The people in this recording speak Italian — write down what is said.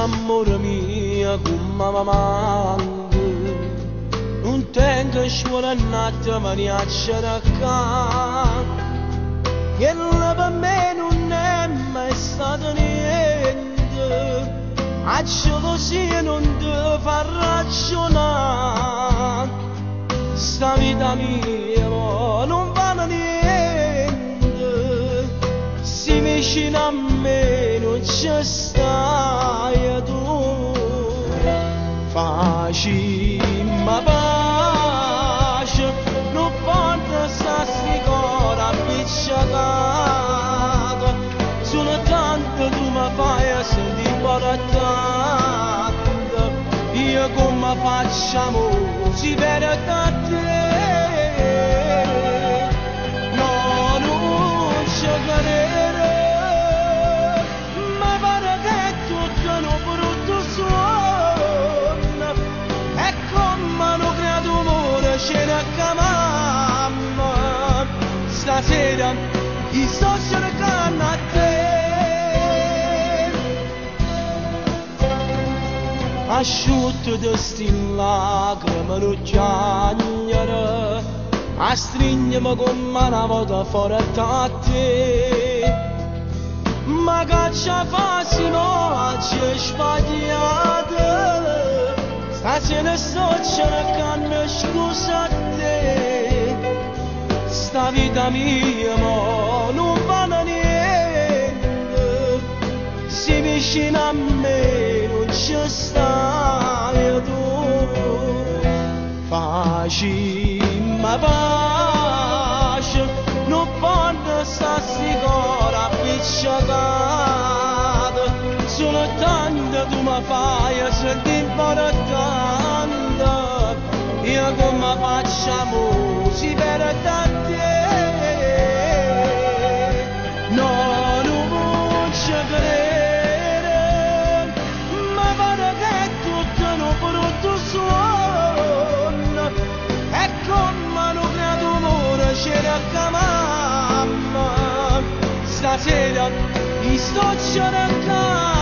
amore mio come mi manca, non tengo scuola natta ma ne c'era accanto, che per me non è mai stato niente, a gelosia non ti fa ragionare, sta vita mia non vale niente, si vicino a me non ci stai tu, facimma pace, non porta sta sicura appicciata, sono tanto tu mi fai sentire importante, io come facciamo si vede da te, no non ci cadere, ma pare che tutto un brutto suono, e come hanno creato amore ce ne accamamma, stasera ti sto cercando a te. Asciutto di sti lacrime non piangere, a stringermi come una volta fuori da te, ma che ci facciamo oggi è sbagliato, stasera sto cercando scusa a te, sta vita mia non vale niente, si vicino a me non ci stai tu, facimma pace, non porta sta sicura appicciata, solo tanto tu mi fai sentire importante, io come facciamo si vede da te, no non ci credere, ma pare che tutto un brutto suono, e come hanno creato amore ce ne accamamma, stasera ti sto cercando.